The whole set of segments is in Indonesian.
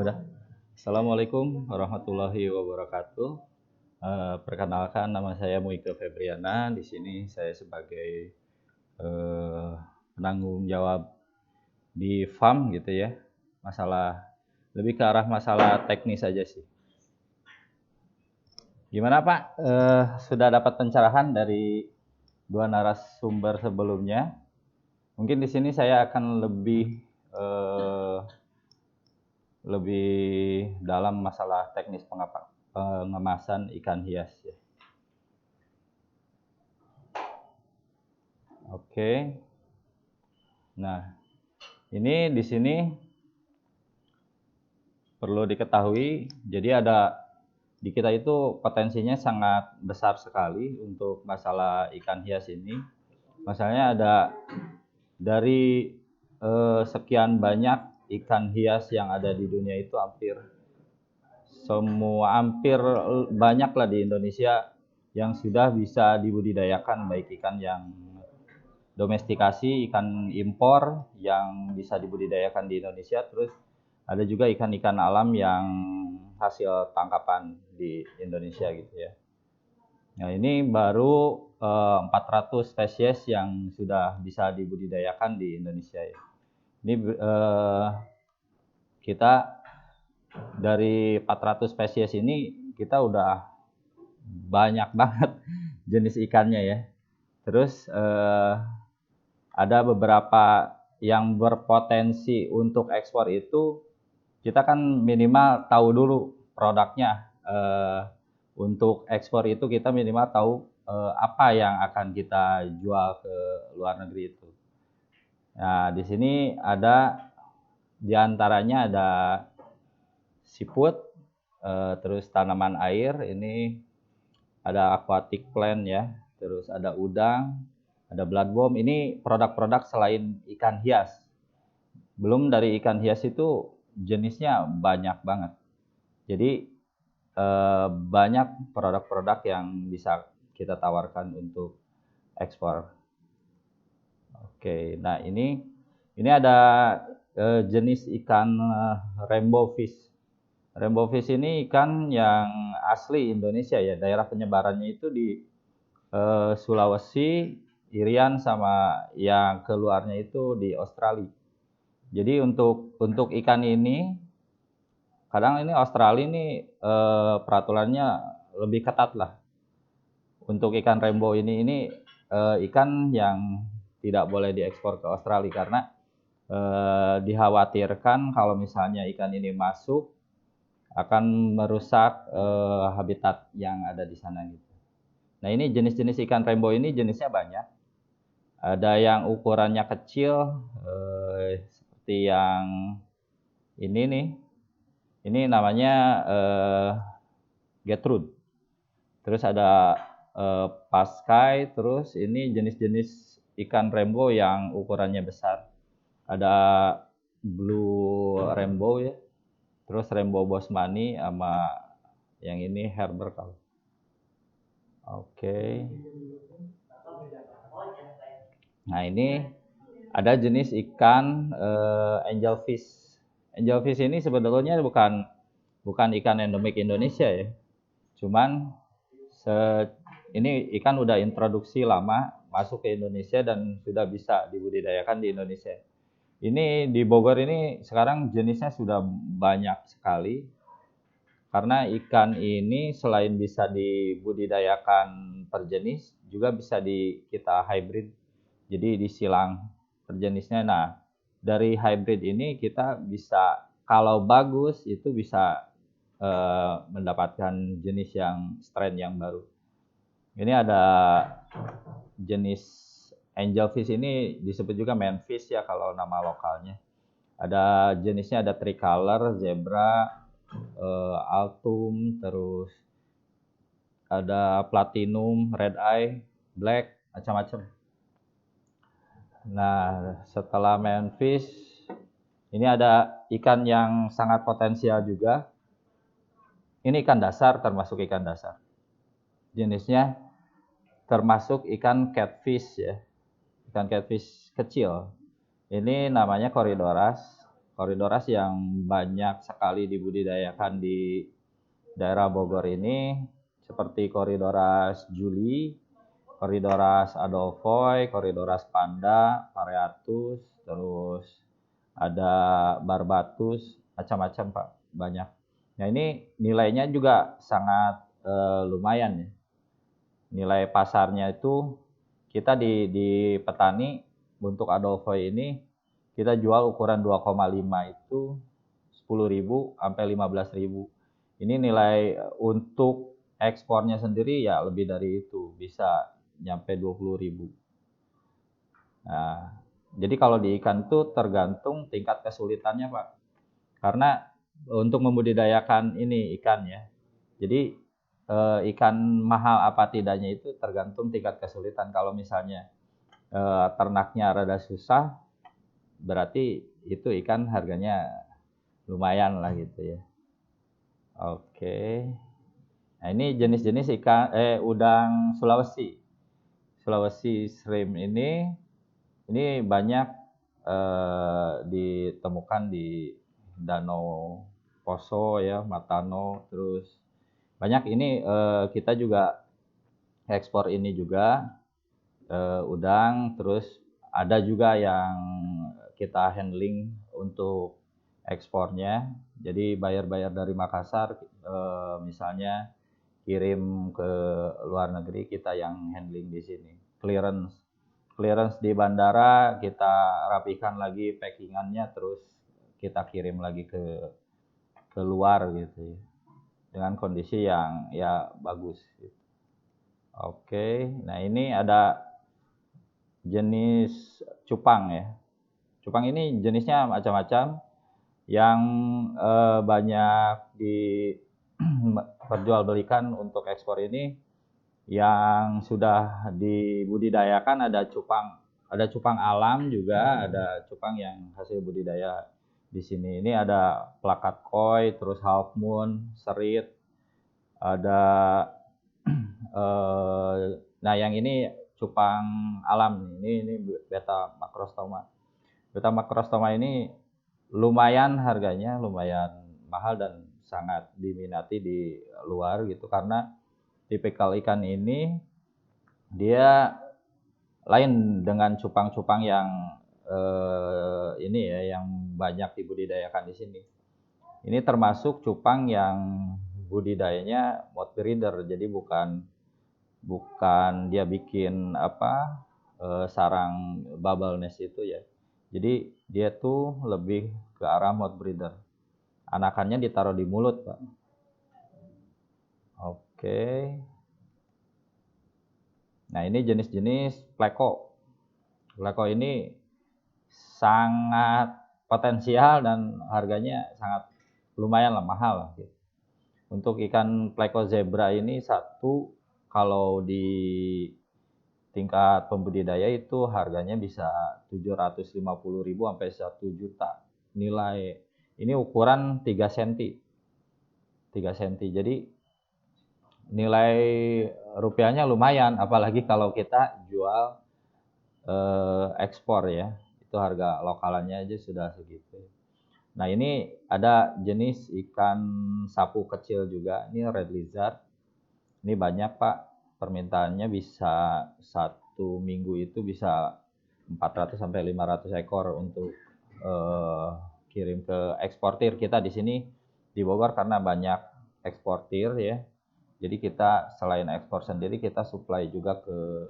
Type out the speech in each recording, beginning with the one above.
Udah. Assalamualaikum warahmatullahi wabarakatuh. Perkenalkan nama saya Muike Febriana. Di sini saya sebagai penanggung jawab di farm gitu ya. Lebih ke arah masalah teknis saja sih. Gimana Pak? Sudah dapat pencerahan dari dua narasumber sebelumnya? Mungkin di sini saya akan lebih dalam masalah teknis pengemasan ikan hias ya. Oke. Nah, ini di sini perlu diketahui, jadi di kita itu potensinya sangat besar sekali untuk masalah ikan hias ini. Masalahnya ada dari sekian banyak ikan hias yang ada di dunia itu hampir banyak lah di Indonesia yang sudah bisa dibudidayakan, baik ikan yang domestikasi, ikan impor yang bisa dibudidayakan di Indonesia, terus ada juga ikan-ikan alam yang hasil tangkapan di Indonesia gitu ya. Nah, ini baru 400 spesies yang sudah bisa dibudidayakan di Indonesia ya. Ini kita dari 400 spesies ini kita udah banyak banget jenis ikannya ya. Terus ada beberapa yang berpotensi untuk ekspor itu kita kan minimal tahu dulu produknya. Untuk ekspor itu kita minimal tahu apa yang akan kita jual ke luar negeri itu. Nah, di sini di antaranya ada siput, terus tanaman air, ini ada aquatic plant ya, terus ada udang, ada bloodworm. Ini produk-produk selain ikan hias. Belum dari ikan hias itu jenisnya banyak banget. Jadi banyak produk-produk yang bisa kita tawarkan untuk ekspor. Oke, nah ini ada jenis ikan rainbow fish. Rainbow fish ini ikan yang asli Indonesia ya. Daerah penyebarannya itu di Sulawesi, Irian, sama yang keluarnya itu di Australia. Jadi untuk ikan ini, kadang ini Australia ini peraturannya lebih ketat lah. Untuk ikan rainbow ini ikan yang tidak boleh diekspor ke Australia karena dikhawatirkan kalau misalnya ikan ini masuk akan merusak habitat yang ada di sana gitu. Nah, ini jenis-jenis ikan rainbow ini jenisnya banyak. Ada yang ukurannya kecil seperti yang ini nih. Ini namanya Gertrude. Terus ada Paskai, terus ini jenis-jenis ikan rainbow yang ukurannya besar. Ada blue rainbow ya. Terus rainbow bosmani sama yang ini herberkal. Oke. Nah, ini ada jenis ikan angelfish. Angelfish ini sebetulnya bukan ikan endemik Indonesia ya. Cuman ini ikan udah introduksi lama masuk ke Indonesia dan sudah bisa dibudidayakan di Indonesia. Ini di Bogor ini sekarang jenisnya sudah banyak sekali. Karena ikan ini selain bisa dibudidayakan per jenis, juga bisa kita hybrid. Jadi disilang per jenisnya. Nah, dari hybrid ini kita bisa, kalau bagus itu bisa mendapatkan jenis strain yang baru. Ini ada jenis angelfish, ini disebut juga manfish ya kalau nama lokalnya. Ada jenisnya, ada tricolor, zebra, altum, terus ada platinum, red eye, black, macam-macam. Nah, setelah manfish, ini ada ikan yang sangat potensial juga. Ini ikan dasar, termasuk ikan dasar. Jenisnya termasuk ikan catfish ya. Ikan catfish kecil. Ini namanya Corydoras. Corydoras yang banyak sekali dibudidayakan di daerah Bogor ini seperti Corydoras Julie, Corydoras Adolphoi, Corydoras Panda, Pareatus, terus ada Barbatus, macam-macam Pak, banyak. Nah ini nilainya juga sangat lumayan ya. Nilai pasarnya itu kita di petani untuk Adolphoi ini kita jual ukuran 2,5 itu 10.000 sampai 15.000. Ini nilai untuk ekspornya sendiri ya lebih dari itu, bisa nyampe 20.000. Nah, jadi kalau di ikan tuh tergantung tingkat kesulitannya Pak. Karena untuk membudidayakan ini ikan ya. Jadi ikan mahal apa tidaknya itu tergantung tingkat kesulitan. Kalau misalnya ternaknya rada susah, berarti itu ikan harganya lumayan lah gitu ya. Oke. Nah ini jenis-jenis ikan udang Sulawesi. Sulawesi shrimp ini banyak ditemukan di Danau Poso ya, Matano, terus banyak ini kita juga ekspor ini juga udang, terus ada juga yang kita handling untuk ekspornya. Jadi bayar-bayar dari Makassar misalnya kirim ke luar negeri, kita yang handling di sini. Clearance di bandara kita rapikan lagi packingannya, terus kita kirim lagi ke luar gitu ya, dengan kondisi yang ya bagus gitu. Oke, nah ini ada jenis cupang ya. Cupang ini jenisnya macam-macam. Yang banyak diperjualbelikan untuk ekspor ini yang sudah dibudidayakan ada cupang alam juga, ada cupang yang hasil budidaya di sini. Ini ada plakat koi, terus half moon, serit, ada nah yang ini cupang alam, ini beta macrostoma. Beta macrostoma ini lumayan harganya, lumayan mahal dan sangat diminati di luar gitu, karena tipikal ikan ini dia lain dengan cupang-cupang yang ini ya, yang banyak dibudidayakan di sini. Ini termasuk cupang yang budidayanya mode breeder, jadi bukan dia bikin apa sarang bubble nest itu ya. Jadi dia tuh lebih ke arah mode breeder. Anakannya ditaruh di mulut, Pak. Oke. Nah, ini jenis-jenis pleko. Pleko ini sangat potensial dan harganya sangat lumayan lah, mahal lah gitu. Untuk ikan pleko zebra ini satu, kalau di tingkat pembudidaya itu harganya bisa 750.000 sampai 1 juta. Nilai ini ukuran 3 cm. 3 cm. Jadi nilai rupiahnya lumayan, apalagi kalau kita jual ekspor ya. Itu harga lokalannya aja sudah segitu. Nah, ini ada jenis ikan sapu kecil juga. Ini red lizard. Ini banyak, Pak. Permintaannya bisa 1 minggu itu bisa 400 sampai 500 ekor untuk kirim ke eksportir kita di sini di Bogor, karena banyak eksportir ya. Jadi kita selain ekspor sendiri, kita supply juga ke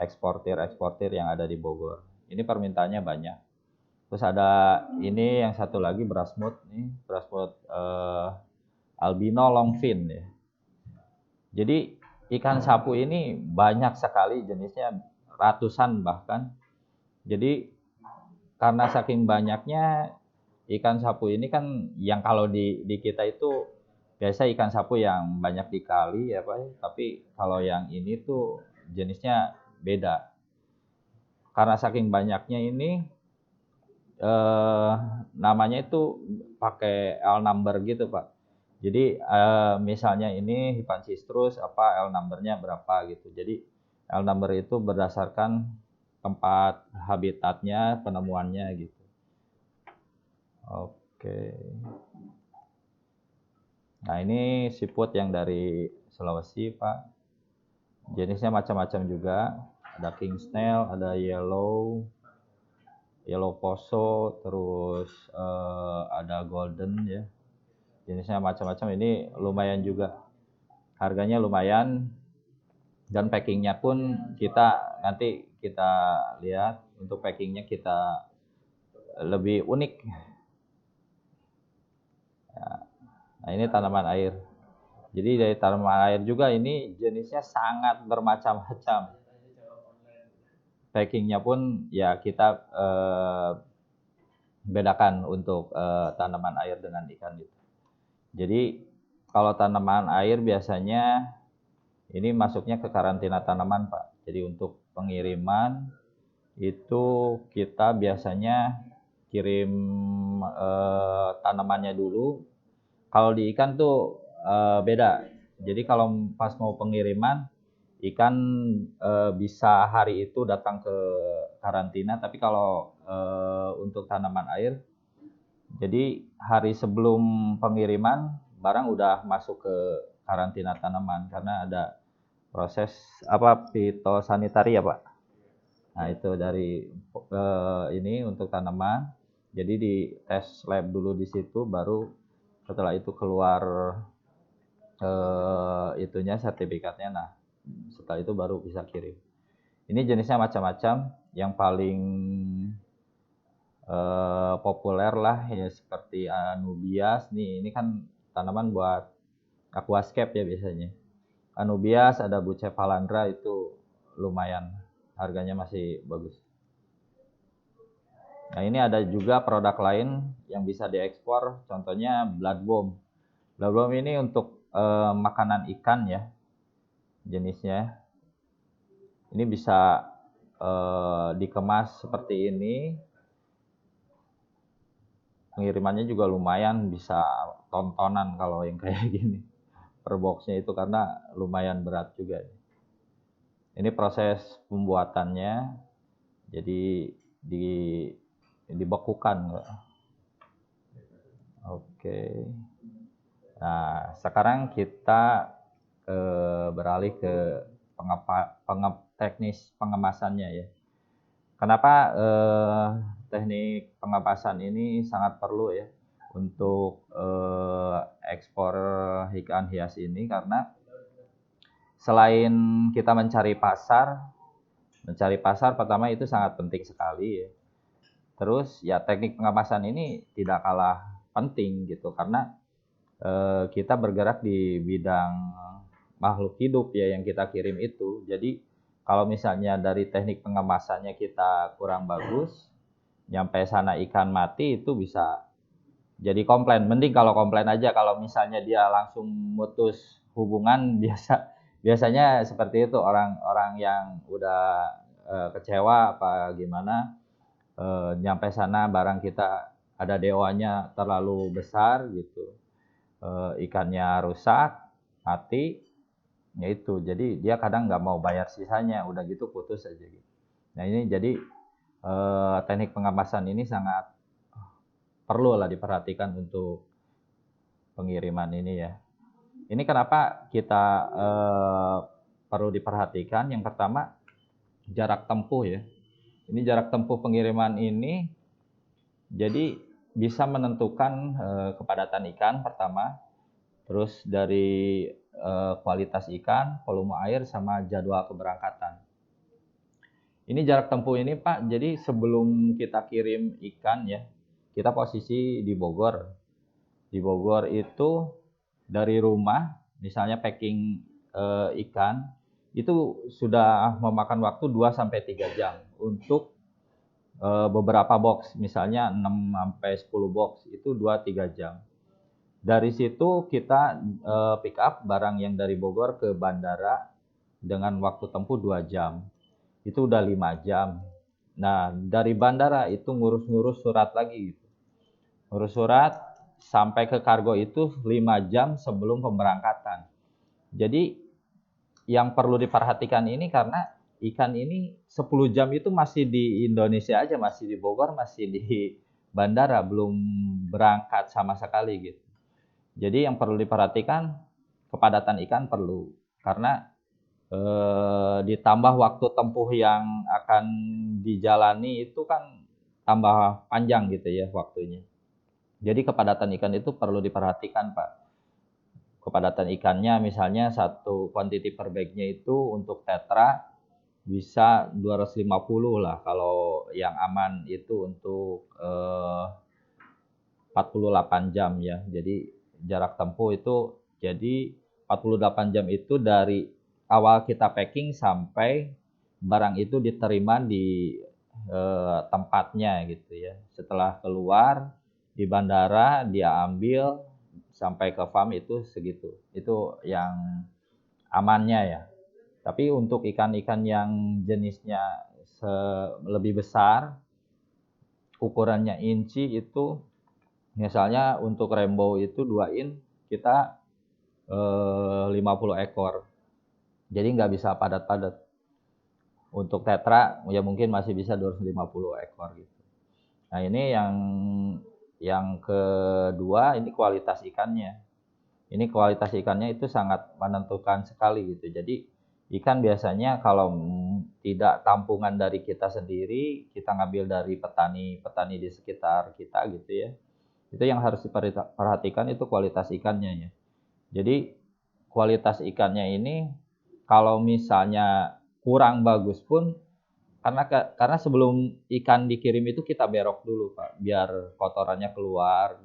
eksportir yang ada di Bogor. Ini permintaannya banyak. Terus ada ini yang satu lagi Brasmut nih, Brasmut albino longfin ya. Jadi ikan sapu ini banyak sekali jenisnya, ratusan bahkan. Jadi karena saking banyaknya ikan sapu ini kan, yang kalau di kita itu biasa ikan sapu yang banyak di kali ya Pak, tapi kalau yang ini tuh jenisnya beda. Karena saking banyaknya ini namanya itu pakai L number gitu Pak. Jadi misalnya ini Hypanchistrus L numbernya berapa gitu. Jadi L number itu berdasarkan tempat habitatnya, penemuannya gitu. Oke. Nah, ini siput yang dari Sulawesi, Pak. Jenisnya macam-macam juga. Ada king snail, ada yellow poso, terus ada golden ya. Jenisnya macam-macam. Ini lumayan juga. Harganya lumayan dan packingnya pun nanti kita lihat untuk packingnya kita lebih unik. Nah, ini tanaman air. Jadi dari tanaman air juga ini jenisnya sangat bermacam-macam. Packingnya pun ya kita bedakan untuk tanaman air dengan ikan gitu. Jadi kalau tanaman air biasanya ini masuknya ke karantina tanaman, Pak. Jadi untuk pengiriman itu kita biasanya kirim tanamannya dulu. Kalau di ikan tuh beda. Jadi kalau pas mau pengiriman ikan bisa hari itu datang ke karantina, tapi kalau untuk tanaman air, jadi hari sebelum pengiriman barang udah masuk ke karantina tanaman karena ada proses fitosanitari ya Pak. Nah itu dari ini untuk tanaman, jadi di tes lab dulu di situ, baru setelah itu keluar itunya sertifikatnya. Nah setelah itu baru bisa kirim. Ini jenisnya macam-macam. Yang paling populer lah ya seperti anubias nih. Ini kan tanaman buat aquascape ya biasanya. Anubias, ada bucephalandra, itu lumayan, harganya masih bagus. Nah ini ada juga produk lain yang bisa diekspor, contohnya bloodworm. Bloodworm ini untuk makanan ikan ya jenisnya. Ini bisa dikemas seperti ini. Pengirimannya juga lumayan, bisa tontonan kalau yang kayak gini. Per boxnya itu karena lumayan berat juga. Ini proses pembuatannya, jadi dibekukan. Oke. Nah, sekarang kita beralih ke teknis pengemasannya ya. Kenapa teknik pengemasan ini sangat perlu ya untuk ekspor ikan hias ini, karena selain kita mencari pasar pertama itu sangat penting sekali ya. Terus ya teknik pengemasan ini tidak kalah penting gitu, karena kita bergerak di bidang makhluk hidup ya yang kita kirim itu. Jadi kalau misalnya dari teknik pengemasannya kita kurang bagus, nyampe sana ikan mati, itu bisa jadi komplain. Mending kalau komplain aja. Kalau misalnya dia langsung mutus hubungan, biasanya seperti itu, orang-orang yang udah kecewa apa gimana, nyampe sana barang kita ada deoanya terlalu besar gitu, ikannya rusak, mati, ya itu. Jadi dia kadang nggak mau bayar sisanya, udah gitu putus aja gitu. Nah ini jadi teknik pengemasan ini sangat perlu lah diperhatikan untuk pengiriman ini ya. Ini kenapa kita perlu diperhatikan? Yang pertama, jarak tempuh ya. Ini jarak tempuh pengiriman ini jadi bisa menentukan kepadatan ikan pertama, terus dari kualitas ikan, volume air, sama jadwal keberangkatan. Ini jarak tempuh ini Pak, jadi sebelum kita kirim ikan ya, kita posisi di Bogor. Di Bogor itu dari rumah, misalnya packing ikan, itu sudah memakan waktu 2-3 jam untuk beberapa box, misalnya 6-10 box, itu 2-3 jam. Dari situ kita pick up barang yang dari Bogor ke bandara dengan waktu tempuh 2 jam. Itu udah 5 jam. Nah, dari bandara itu ngurus-ngurus surat lagi gitu. Ngurus surat sampai ke kargo itu 5 jam sebelum pemberangkatan. Jadi yang perlu diperhatikan ini, karena ikan ini 10 jam itu masih di Indonesia aja, masih di Bogor, masih di bandara, belum berangkat sama sekali gitu. Jadi yang perlu diperhatikan kepadatan ikan perlu, karena ditambah waktu tempuh yang akan dijalani itu kan tambah panjang gitu ya waktunya. Jadi kepadatan ikan itu perlu diperhatikan, Pak. Kepadatan ikannya misalnya satu quantity per bagnya itu untuk tetra bisa 250 lah, kalau yang aman itu untuk 48 jam ya. Jadi jarak tempuh itu jadi 48 jam itu dari awal kita packing sampai barang itu diterima di tempatnya gitu ya. Setelah keluar di bandara dia ambil sampai ke farm itu segitu. Itu yang amannya ya. Tapi untuk ikan-ikan yang jenisnya lebih besar, ukurannya inci itu misalnya untuk rainbow itu 2 in kita 50 ekor. Jadi nggak bisa padat-padat. Untuk tetra ya mungkin masih bisa 250 ekor gitu. Nah, ini yang kedua, ini kualitas ikannya. Ini kualitas ikannya itu sangat menentukan sekali gitu. Jadi ikan biasanya kalau tidak tampungan dari kita sendiri, kita ngambil dari petani-petani di sekitar kita gitu ya. Itu yang harus diperhatikan itu kualitas ikannya ya. Jadi kualitas ikannya ini kalau misalnya kurang bagus pun, karena sebelum ikan dikirim itu kita berok dulu Pak, biar kotorannya keluar.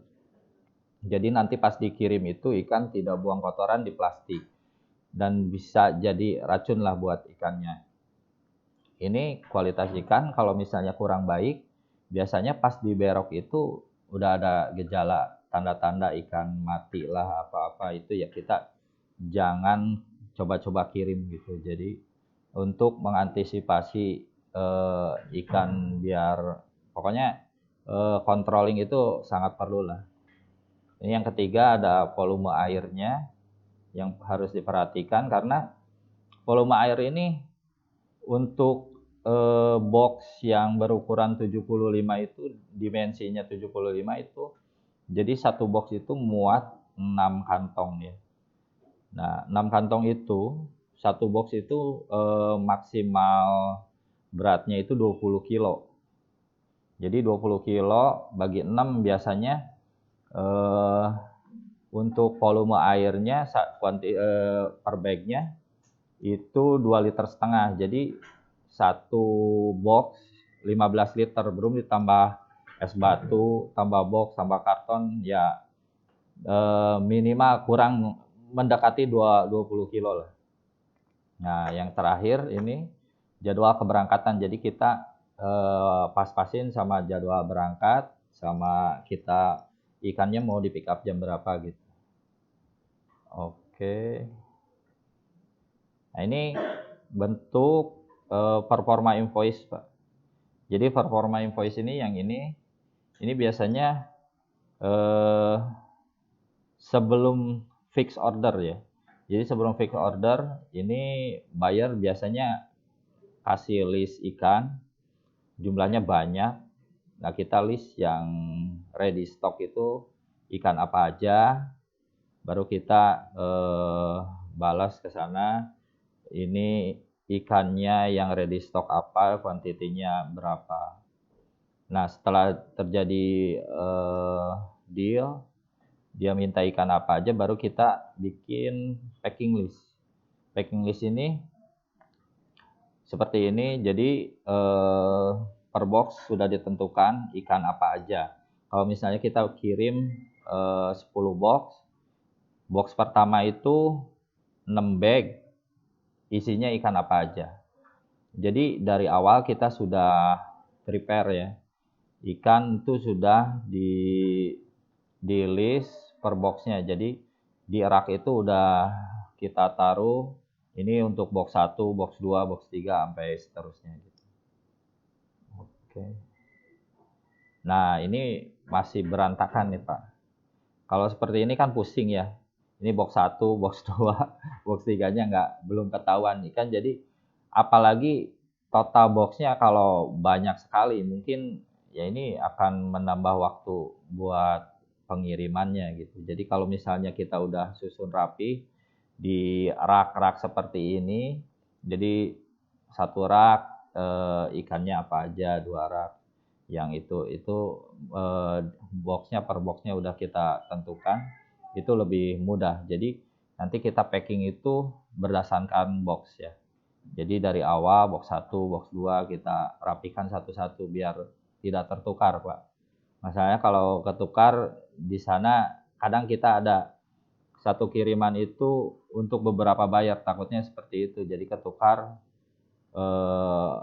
Jadi nanti pas dikirim itu ikan tidak buang kotoran di plastik dan bisa jadi racun lah buat ikannya. Ini kualitas ikan kalau misalnya kurang baik, biasanya pas diberok itu udah ada gejala tanda-tanda ikan mati lah apa-apa, itu ya kita jangan coba-coba kirim gitu. Jadi untuk mengantisipasi ikan biar pokoknya controlling itu sangat perlu lah. Ini yang ketiga ada volume airnya yang harus diperhatikan, karena volume air ini untuk box yang berukuran 75 itu, dimensinya 75 itu, jadi satu box itu muat 6 kantong ya. Nah, 6 kantong itu, satu box itu maksimal beratnya itu 20 kilo. Jadi 20 kilo bagi 6 biasanya untuk volume airnya per bagnya itu 2,5 liter. Jadi satu box 15 liter, belum ditambah es batu, tambah box, tambah karton ya minimal kurang mendekati 20 kilo lah. Nah, yang terakhir ini jadwal keberangkatan. Jadi kita pas-pasin sama jadwal berangkat, sama kita ikannya mau di pick up jam berapa gitu. Oke. Nah, ini bentuk performa invoice, Pak. Jadi performa invoice ini yang ini biasanya sebelum fix order ya. Jadi sebelum fix order ini buyer biasanya kasih list ikan, jumlahnya banyak. Nah, kita list yang ready stock itu ikan apa aja, baru kita balas ke sana. Ini ikannya yang ready stock apa, kuantitinya berapa. Nah, setelah terjadi deal, dia minta ikan apa aja, baru kita bikin packing list. Packing list ini seperti ini. Jadi per box sudah ditentukan ikan apa aja. Kalau misalnya kita kirim 10 box, box pertama itu 6 bag, isinya ikan apa aja. Jadi dari awal kita sudah prepare ya. Ikan itu sudah di list per boxnya. Jadi di rak itu udah kita taruh ini untuk box 1, box 2, box 3 sampai seterusnya gitu. Oke. Nah, ini masih berantakan nih, Pak. Kalau seperti ini kan pusing ya. Ini box 1, box 2, box 3-nya belum ketahuan ikan. Jadi apalagi total boxnya kalau banyak sekali, mungkin ya ini akan menambah waktu buat pengirimannya gitu. Jadi kalau misalnya kita udah susun rapi di rak-rak seperti ini, jadi satu rak ikannya apa aja, dua rak yang itu boxnya per boxnya udah kita tentukan, itu lebih mudah. Jadi nanti kita packing itu berdasarkan box ya. Jadi dari awal box 1, box 2 kita rapikan satu-satu biar tidak tertukar, Pak. Masalahnya kalau ketukar di sana kadang kita ada satu kiriman itu untuk beberapa buyer, takutnya seperti itu. Jadi ketukar eh,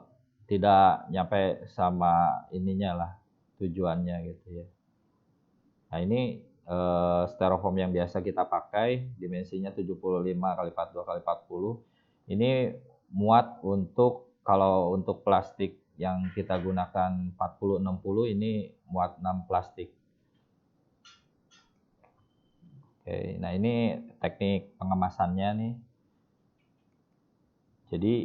tidak nyampe sama ininya lah tujuannya gitu ya. Nah ini styrofoam yang biasa kita pakai dimensinya 75 kali 42 kali 40. Ini muat untuk kalau untuk plastik yang kita gunakan 40-60 ini muat 6 plastik. Oke, nah ini teknik pengemasannya nih. Jadi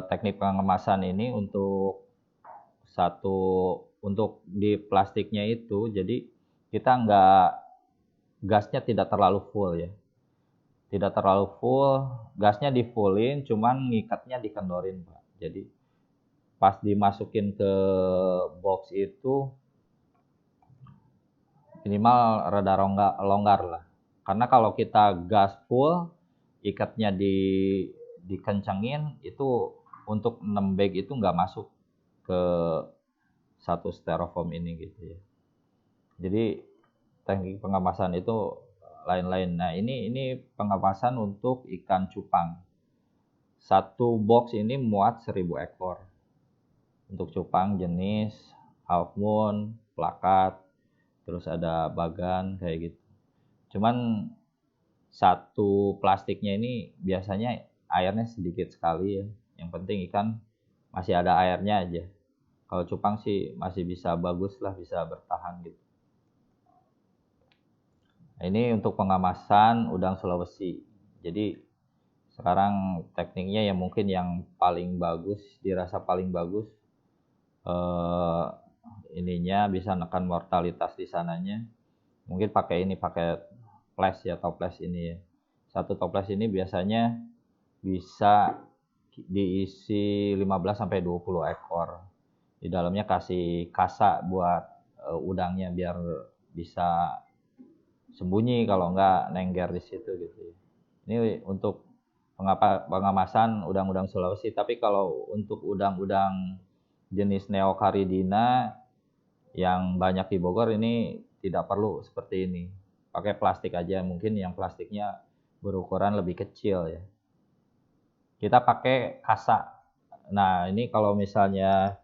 teknik pengemasan ini untuk di plastiknya itu, jadi kita gasnya tidak terlalu full ya. Tidak terlalu full, gasnya di fullin, cuman ngikatnya dikendorin, Pak. Jadi pas dimasukin ke box itu minimal rada longgar lah. Karena kalau kita gas full, ikatnya dikencengin, itu untuk 6 bag itu nggak masuk ke satu styrofoam ini gitu ya. Jadi teknik pengemasan itu lain-lain. Nah ini pengemasan untuk ikan cupang. Satu box ini muat 1000 ekor. Untuk cupang jenis half moon, plakat, terus ada bagan kayak gitu. Cuman satu plastiknya ini biasanya airnya sedikit sekali ya. Yang penting ikan masih ada airnya aja. Kalau cupang sih masih bisa bagus lah, bisa bertahan gitu. Nah, ini untuk pengemasan udang Sulawesi. Jadi sekarang tekniknya yang mungkin yang paling bagus, dirasa paling bagus, ininya bisa menekan mortalitas di sananya. Mungkin pakai flash ya, toples ini ya. Satu toples ini biasanya bisa diisi 15 sampai 20 ekor. Di dalamnya kasih kasa buat udangnya biar bisa sembunyi kalau enggak nengger di situ gitu. Ini untuk pengemasan udang-udang Sulawesi. Tapi kalau untuk udang-udang jenis Neocaridina yang banyak di Bogor ini tidak perlu seperti ini. Pakai plastik aja, mungkin yang plastiknya berukuran lebih kecil ya. Kita pakai kasa. Nah ini kalau misalnya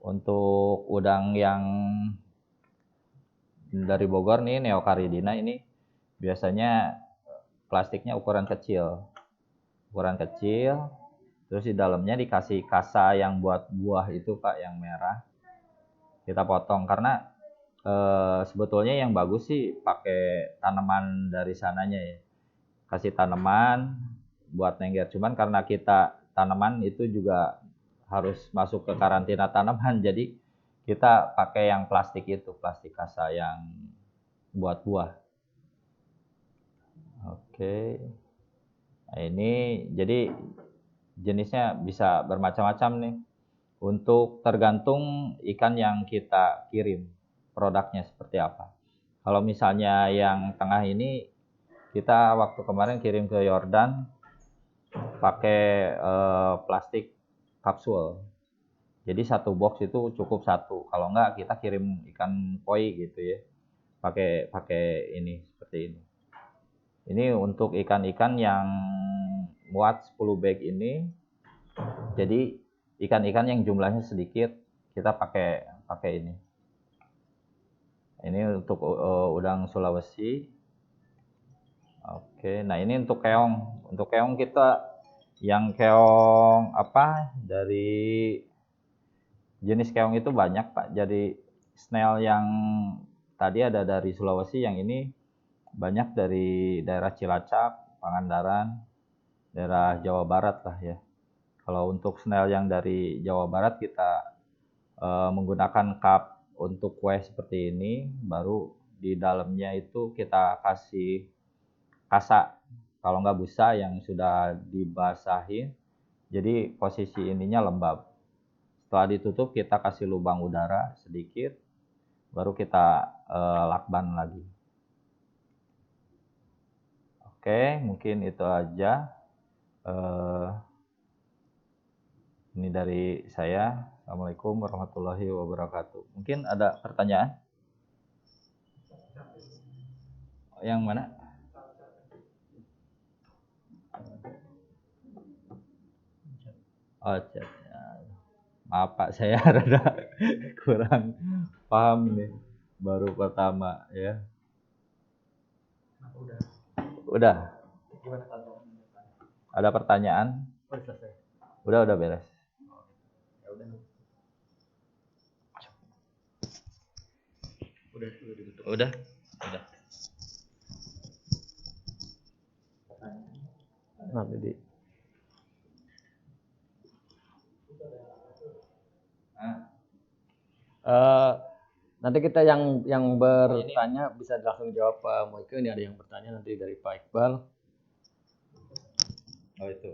untuk udang yang dari Bogor nih, Neocaridina ini biasanya plastiknya ukuran kecil. Ukuran kecil, terus di dalamnya dikasih kasa yang buat buah itu Pak, yang merah. Kita potong karena sebetulnya yang bagus sih pakai tanaman dari sananya ya. Kasih tanaman buat nengger. Cuman karena kita tanaman itu juga harus masuk ke karantina tanaman, jadi kita pakai yang plastik itu, plastik kasa yang buat buah. Oke. Nah, ini jadi jenisnya bisa bermacam-macam nih. Untuk tergantung ikan yang kita kirim, produknya seperti apa. Kalau misalnya yang tengah ini, kita waktu kemarin kirim ke Yordan pakai plastik kapsul. Jadi satu box itu cukup satu. Kalau enggak kita kirim ikan koi gitu ya. Pakai ini seperti ini. Ini untuk ikan-ikan yang muat 10 bag ini. Jadi ikan-ikan yang jumlahnya sedikit kita pakai ini. Ini untuk udang Sulawesi. Oke, nah ini untuk keong. Untuk keong kita yang keong apa dari jenis keong itu banyak Pak. Jadi snail yang tadi ada dari Sulawesi, yang ini banyak dari daerah Cilacap, Pangandaran, daerah Jawa Barat lah ya. Kalau untuk snail yang dari Jawa Barat kita menggunakan cup untuk kue seperti ini, baru di dalamnya itu kita kasih kasa, kalau nggak busa yang sudah dibasahin, jadi posisi ininya lembab. Setelah ditutup kita kasih lubang udara sedikit, baru kita lakban lagi. Oke, mungkin itu aja. Ini dari saya. Assalamualaikum warahmatullahi wabarakatuh. Mungkin ada pertanyaan? Yang mana? Oh, chat. Maaf Pak, saya rada kurang paham nih. Baru pertama ya. Udah. Ada pertanyaan? Udah beres. Udah. Nanti di. Nanti kita yang bertanya bisa langsung jawab Pak Moike. Ini ada yang bertanya nanti dari Pak Iqbal. Oh itu.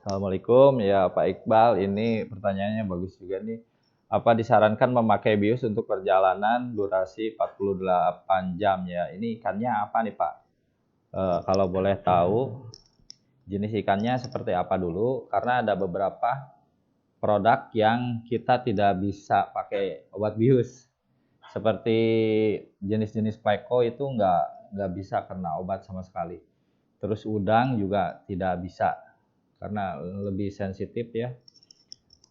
Assalamualaikum ya Pak Iqbal, ini pertanyaannya bagus juga nih. Apa disarankan memakai bius untuk perjalanan durasi 48 jam ya? Ini ikannya apa nih Pak? Kalau boleh tahu jenis ikannya seperti apa dulu, karena ada beberapa produk yang kita tidak bisa pakai obat bius. Seperti jenis-jenis Peko itu nggak bisa kena obat sama sekali. Terus udang juga tidak bisa karena lebih sensitif ya.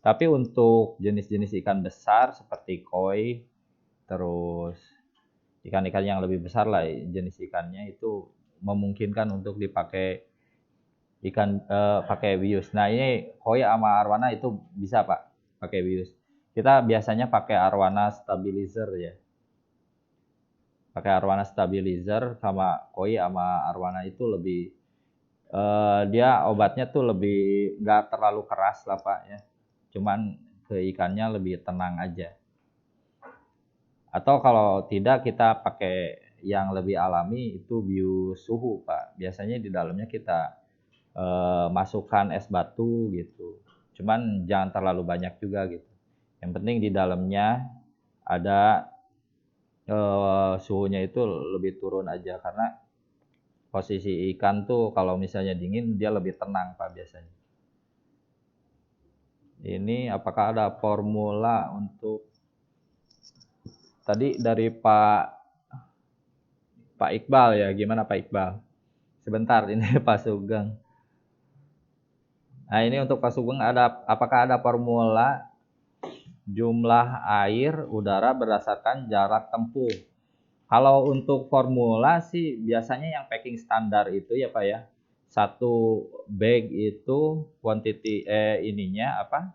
Tapi untuk jenis-jenis ikan besar seperti koi, terus ikan-ikan yang lebih besar lah jenis ikannya itu memungkinkan untuk dipakai pakai bius. Nah ini koi sama arwana itu bisa Pak pakai bius. Kita biasanya pakai arwana stabilizer ya. Pakai arwana stabilizer sama koi sama arwana itu lebih dia obatnya tuh lebih nggak terlalu keras lah Pak ya. Cuman ke ikannya lebih tenang aja. Atau kalau tidak kita pakai yang lebih alami itu bius suhu Pak. Biasanya di dalamnya kita masukkan es batu gitu. Cuman jangan terlalu banyak juga gitu. Yang penting di dalamnya ada suhunya itu lebih turun aja karena posisi ikan tuh kalau misalnya dingin dia lebih tenang Pak biasanya. Ini apakah ada formula untuk tadi dari Pak Iqbal ya? Gimana Pak Iqbal? Sebentar ini Pak Sugeng. Nah, ini untuk Pak Sugeng apakah ada formula jumlah air udara berdasarkan jarak tempuh? Kalau untuk formula sih biasanya yang packing standar itu ya Pak ya. Satu bag itu quantity ininya apa?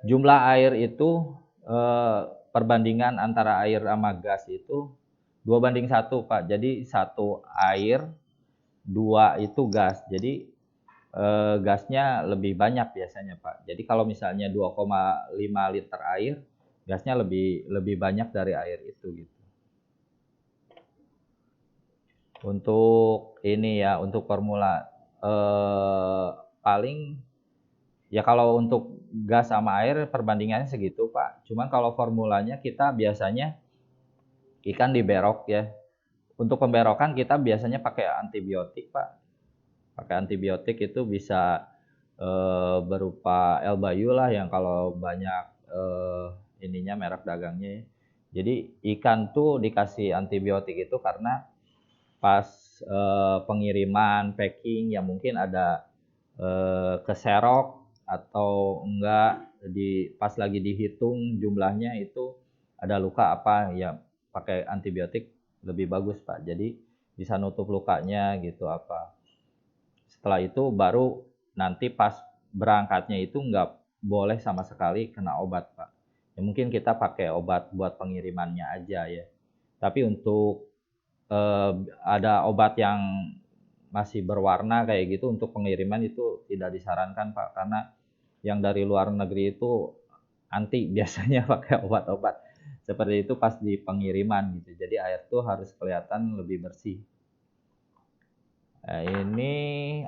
Jumlah air itu perbandingan antara air sama gas itu 2:1 Pak. Jadi 1 air, 2 itu gas. Jadi gasnya lebih banyak biasanya Pak. Jadi kalau misalnya 2,5 liter air, gasnya lebih banyak dari air itu gitu. Untuk ini ya, untuk formula paling ya kalau untuk gas sama air perbandingannya segitu Pak. Cuman kalau formulanya kita biasanya ikan diberok ya. Untuk pemberokan kita biasanya pakai antibiotik Pak. Pakai antibiotik itu bisa berupa Elbayu lah yang kalau banyak ininya merek dagangnya ya. Jadi ikan tuh dikasih antibiotik itu karena pas pengiriman packing ya mungkin ada keserok atau enggak pas lagi dihitung jumlahnya itu ada luka apa ya pakai antibiotik lebih bagus Pak. Jadi bisa nutup lukanya gitu apa. Setelah itu baru nanti pas berangkatnya itu enggak boleh sama sekali kena obat Pak. Ya mungkin kita pakai obat buat pengirimannya aja ya. Tapi untuk ada obat yang masih berwarna kayak gitu untuk pengiriman itu tidak disarankan Pak, karena yang dari luar negeri itu anti biasanya pakai obat-obat seperti itu pas di pengiriman gitu. Jadi air tuh harus kelihatan lebih bersih. Nah, ini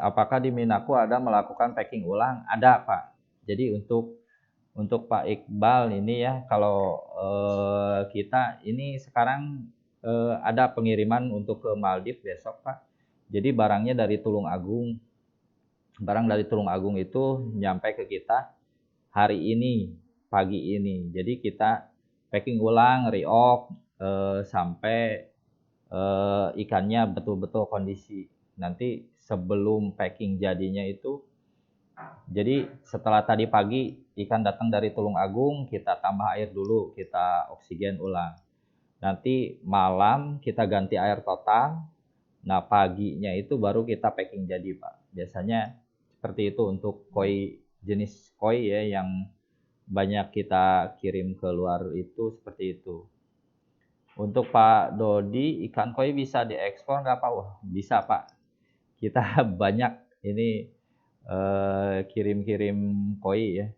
apakah di Minaku ada melakukan packing ulang? Ada Pak. Jadi untuk Pak Iqbal ini ya, kalau kita ini sekarang ada pengiriman untuk ke Maldives besok Pak. Jadi barangnya dari Tulung Agung. Barang dari Tulung Agung itu nyampe ke kita hari ini, pagi ini. Jadi kita packing ulang, reok sampai ikannya betul-betul kondisi. Nanti sebelum packing jadinya itu, jadi setelah tadi pagi ikan datang dari Tulung Agung, kita tambah air dulu, kita oksigen ulang. Nanti malam kita ganti air total. Nah paginya itu baru kita packing jadi Pak. Biasanya seperti itu untuk koi, jenis koi ya yang banyak kita kirim ke luar itu seperti itu. Untuk Pak Dodi, ikan koi bisa diekspor nggak Pak? Wah, bisa Pak. Kita banyak ini kirim-kirim koi ya.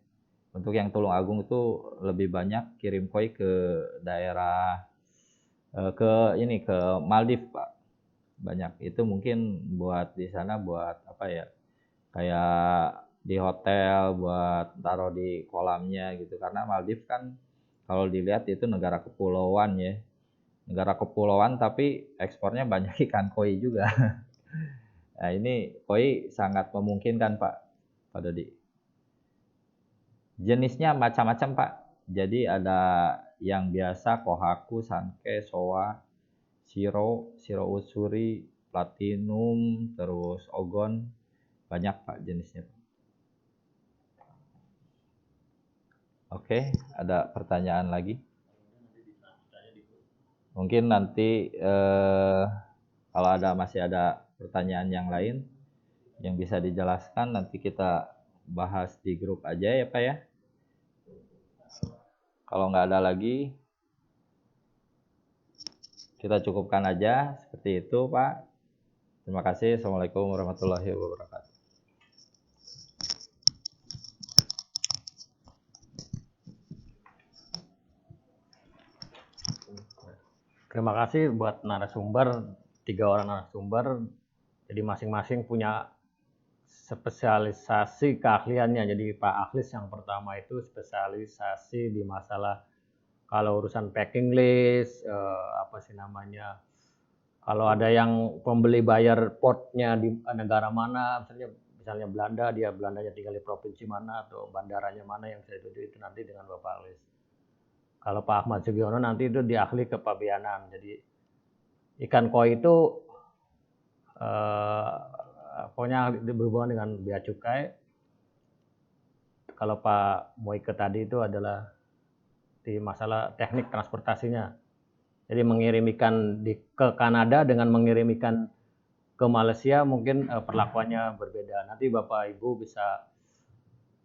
Untuk yang Tulung Agung itu lebih banyak kirim koi ke daerah ke Maldives Pak. Banyak. Itu mungkin buat di sana buat apa ya? Kayak di hotel buat taruh di kolamnya gitu. Karena Maldives kan kalau dilihat itu negara kepulauan ya. Negara kepulauan tapi ekspornya banyak ikan koi juga. Nah ini koi sangat memungkinkan Pak Dodi. Jenisnya macam-macam Pak. Jadi ada yang biasa kohaku, sanke, soa, siro usuri, platinum, terus ogon. Banyak Pak jenisnya. Oke, ada pertanyaan lagi? Mungkin nanti kalau masih ada pertanyaan yang lain yang bisa dijelaskan, nanti kita bahas di grup aja ya Pak ya. Kalau nggak ada lagi, kita cukupkan aja seperti itu Pak. Terima kasih. Assalamualaikum warahmatullahi wabarakatuh. Terima kasih buat narasumber, 3 orang narasumber. Jadi masing-masing punya spesialisasi keahliannya. Jadi Pak Akhlis yang pertama itu spesialisasi di masalah kalau urusan packing list, apa sih namanya, kalau ada yang pembeli bayar portnya di negara mana, misalnya Belanda, dia Belandanya tinggal di provinsi mana atau bandaranya mana yang saya tuju, itu nanti dengan Bapak Akhlis. Kalau Pak Ahmad Sugiono nanti itu di ahli kepabeanan. Jadi ikan koi itu pokoknya berhubungan dengan bea cukai. Kalau Pak Moike tadi itu adalah di masalah teknik transportasinya. Jadi mengirim ikan ke Kanada dengan mengirim ikan ke Malaysia mungkin perlakuannya berbeda. Nanti Bapak Ibu bisa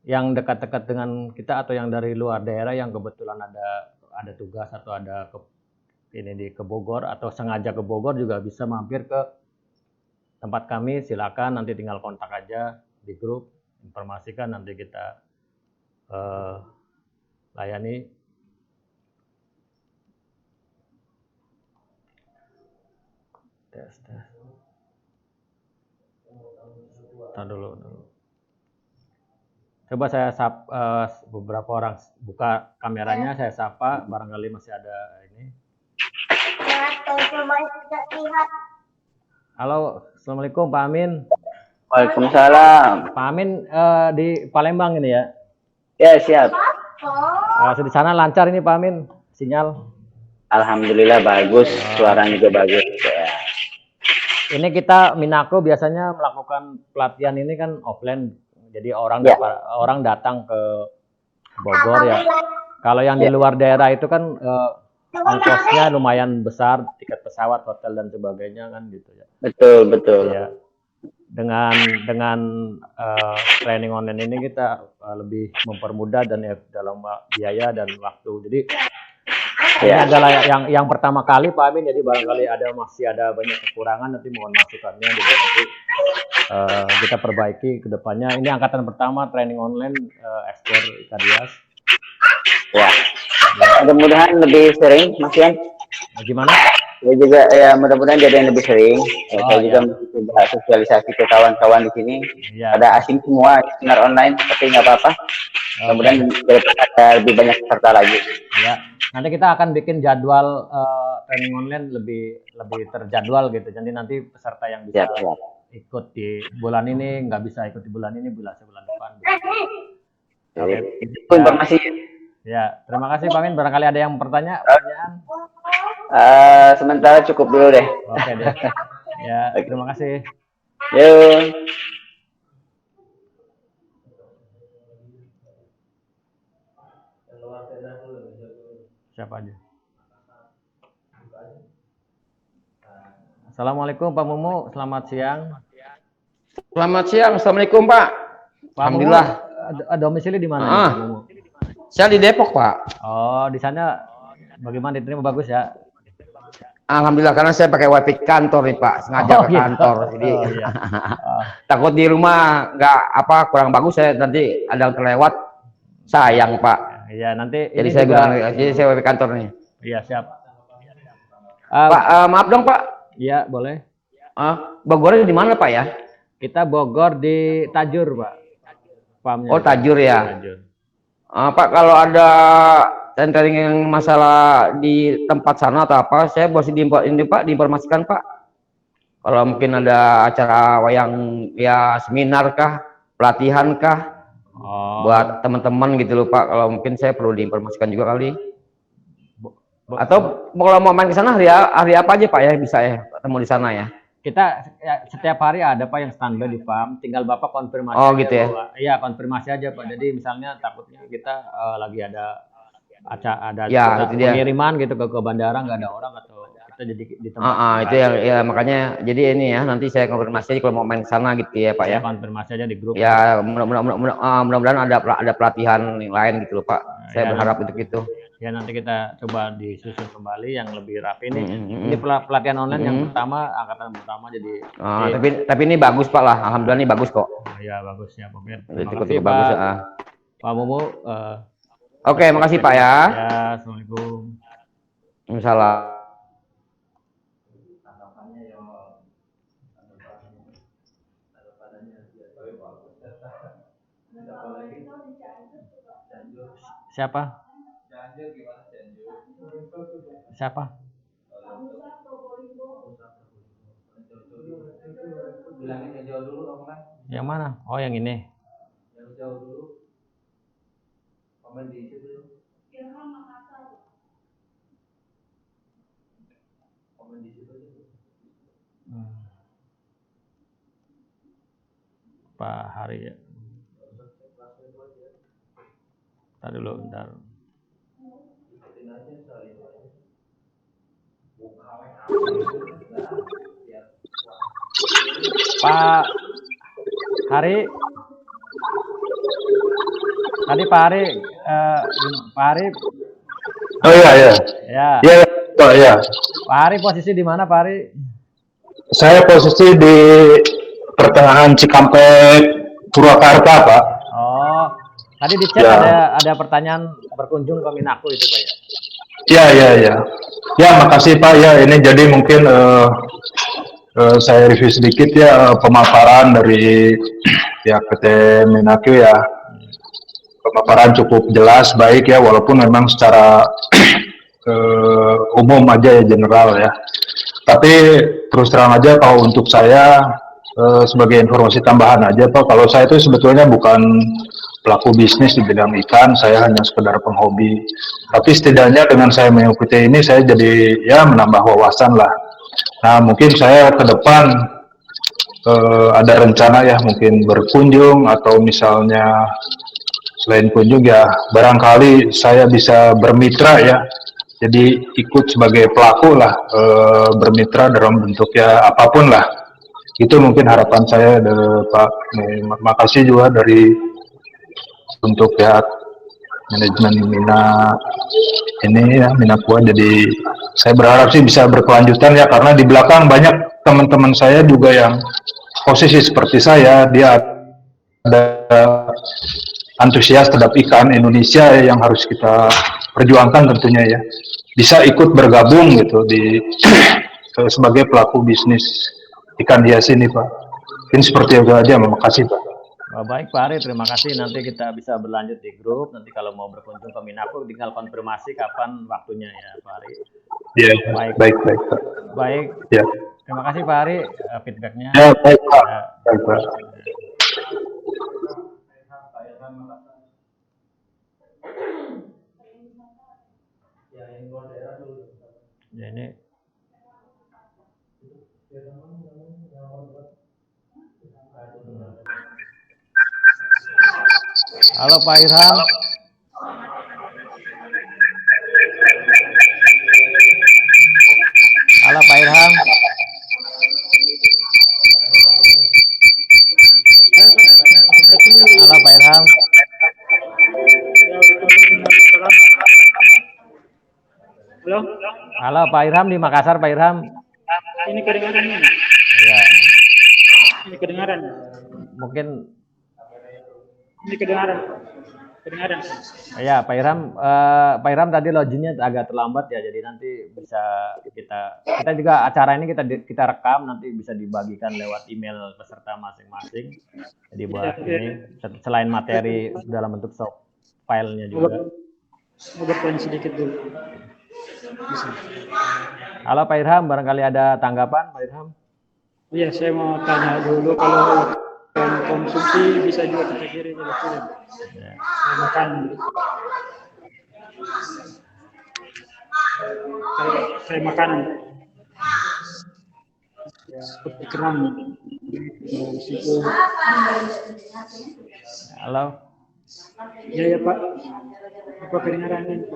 yang dekat-dekat dengan kita atau yang dari luar daerah yang kebetulan ada tugas atau ada ke Bogor atau sengaja ke Bogor juga bisa mampir ke tempat kami, silakan nanti tinggal kontak aja di grup, informasikan nanti kita layani. Tes. Tahan dulu. Coba saya beberapa orang buka kameranya, saya sapa, barangkali masih ada ini. Halo, Assalamualaikum Pak Amin. Waalaikumsalam. Pak Amin di Palembang ini ya? Ya, siap. Di sana lancar ini Pak Amin, sinyal? Alhamdulillah bagus, suaranya juga bagus. Ya. Ini kita Minaco biasanya melakukan pelatihan ini kan offline. Jadi orang datang ke Bogor ya. Kalau yang di luar daerah itu kan ongkosnya lumayan besar, tiket pesawat, hotel dan sebagainya kan gitu ya. Betul. Ya. Dengan training online ini kita lebih mempermudah dan dalam biaya dan waktu. Jadi Ini Ya. adalah yang pertama kali Pak Amin, jadi barangkali masih ada banyak kekurangan, nanti mohon masukannya jadi nanti kita perbaiki ke depannya. Ini angkatan pertama training online ekspor ikan hias. Ya. Mudah-mudahan lebih sering, Mas Yan. Gimana? Ya juga ya mudah-mudahan jadi yang lebih sering. Ya, Oh, saya juga ya. masih coba sosialisasi ke kawan-kawan di sini. Ya. Ada asing semua seminar online, tapi nggak apa-apa. Kemudian ada lebih banyak peserta lagi. Ya, nanti kita akan bikin jadwal training online lebih terjadwal gitu. Jadi nanti peserta yang bisa Ya. ikut di bulan ini nggak bisa ikut di bulan ini, bulan depan. Oke. Itu informasi. Ya, terima kasih Pak Amin. Barangkali ada yang pertanyaan? Sementara cukup dulu deh. Oke deh. Ya, terima kasih. Yuk. Siapa aja? Assalamualaikum Pak Mumu, selamat siang. Selamat siang, assalamualaikum Pak. Pak Alhamdulillah. Mumu, domisili di mana? Pak Mumu? Saya di Depok Pak. Oh, di sana bagaimana, diterima bagus ya? Alhamdulillah, karena saya pakai wifi kantor nih Pak, sengaja ke kantor. Jadi iya. takut di rumah nggak kurang bagus, saya nanti ada yang terlewat, sayang Pak. Iya, nanti Jadi ini saya juga, jadi saya wifi kantor nih. iya siap. Pak, maaf dong Pak. Iya, boleh. Bogornya di mana Pak ya? Kita Bogor di Tajur, Pak. Farmnya. Oh, Tajur ya. Tajur. Pak, kalau ada tendering yang masalah di tempat sana atau apa, saya boleh ini Pak, diinformasikan Pak. Kalau mungkin ada acara wayang ya, seminar kah, pelatihan kah, buat teman-teman gitu loh Pak. Kalau mungkin saya perlu diinformasikan juga kali. Atau kalau mau main ke sana hari apa aja Pak ya, bisa ya ketemu di sana ya. Kita ya, setiap hari ada Pak yang standby di farm, tinggal Bapak konfirmasi. Oh gitu ya. Iya, konfirmasi aja Pak. Jadi misalnya takutnya kita lagi ada ya, pengiriman gitu ke bandara, nggak ada orang atau kita jadi di tempat. Itu ya makanya jadi ini ya, nanti saya konfirmasi aja kalau mau main ke sana gitu ya Pak ya. Konfirmasi aja di grup. Ya, mudah-mudahan ada pelatihan yang lain gitu loh Pak. Saya berharap untuk itu. Ya, nanti kita coba disusun kembali yang lebih rapi nih. Ini pelatihan online yang pertama, angkatan pertama jadi. Tapi ini bagus Pak lah, alhamdulillah ini bagus kok. Ya bagus ya Pak. Cukup bagus ya. Pak Mumu. Oke, makasih Pak ya. Ya, assalamualaikum. Waalaikumsalam. Siapa? Siapa? Yang mana? Oh, yang ini. Pak Hari ya. Tadi dulu, bentar. Pak Hari, tadi Pak Hari, Pak Hari. Oh iya ya. Ya Pak ya. Pak Hari posisi di mana Pak Hari? Saya posisi di pertengahan Cikampek, Purwakarta Pak. Oh, tadi di chat ada pertanyaan berkunjung ke Minaku itu Pak ya? Ya. Ya makasih Pak ya. Ini jadi mungkin saya review sedikit ya pemaparan dari pihak PT Minaku ya. Pemaparan cukup jelas, baik ya, walaupun memang secara umum aja ya, general ya. Tapi terus terang aja kalau untuk saya sebagai informasi tambahan aja Pak, kalau saya itu sebetulnya bukan pelaku bisnis di bidang ikan, saya hanya sekedar penghobi. Tapi setidaknya dengan saya mengikuti ini, saya jadi ya menambah wawasan lah. Nah mungkin saya ke depan ada rencana ya mungkin berkunjung atau misalnya selain kunjung ya barangkali saya bisa bermitra ya. Jadi ikut sebagai pelaku lah, bermitra dalam bentuk ya apapun lah. Itu mungkin harapan saya Pak. Makasih juga untuk pihak manajemen Mina ini ya, Mina Kuat. Jadi saya berharap sih bisa berkelanjutan ya, karena di belakang banyak teman-teman saya juga yang posisi seperti saya, dia ada antusias terhadap ikan Indonesia yang harus kita perjuangkan tentunya ya. Bisa ikut bergabung gitu di sebagai pelaku bisnis ikan hias ini Pak. Ini seperti itu aja, terima kasih Pak. Baik Pak Ari, terima kasih. Nanti kita bisa berlanjut di grup. Nanti kalau mau berkunjung ke Minapu, tinggal konfirmasi kapan waktunya ya Pak Ari. Ya, Baik. baik Pak. Baik. Ya. Terima kasih Pak Ari feedbacknya. Ya, baik Pak. Ya. Baik Pak. Ya ini. Halo Pak Irham. Halo Pak Irham. Halo Pak Irham. Halo. Halo Pak Irham di Makassar Pak Irham. Ini kedengaran ini. Ya. Ini kedengaran. Mungkin. Ini kedengaran. Kedengaran. Ya Pak Irham tadi loginnya agak terlambat ya, jadi nanti bisa kita juga acara ini kita rekam, nanti bisa dibagikan lewat email peserta masing-masing. Jadi buat ini selain materi dalam bentuk soft filenya juga. Mau bertanya sedikit dulu. Bisa. Halo Pak Irham, barangkali ada tanggapan Pak Irham? Iya, saya mau tanya dulu kalau konsumsi bisa juga kita kirim ke film. Ya. Makan. Kayak makanan. Ya, seperti kerang. Situ. Halo. Ya ya Pak. Apa kedengaran ini?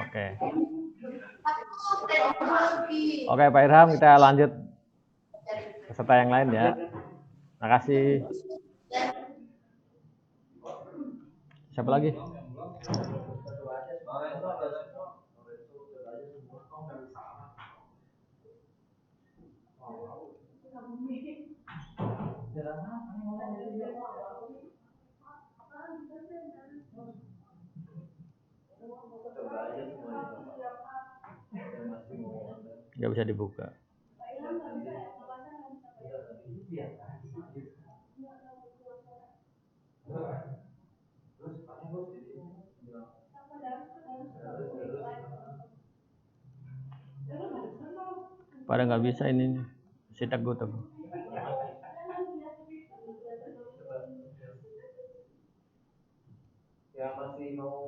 Oke. Oke Pak Irham, kita lanjut peserta yang lain ya. Terima kasih. Siapa lagi? Nggak bisa dibuka. Pada nggak bisa ini sitak gue tuh. Yang masih mau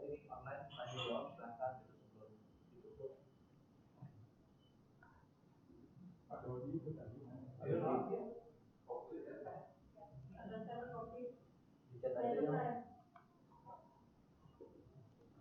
ini online masih doang silahkan sebelum ditutup. Dicat aja ya.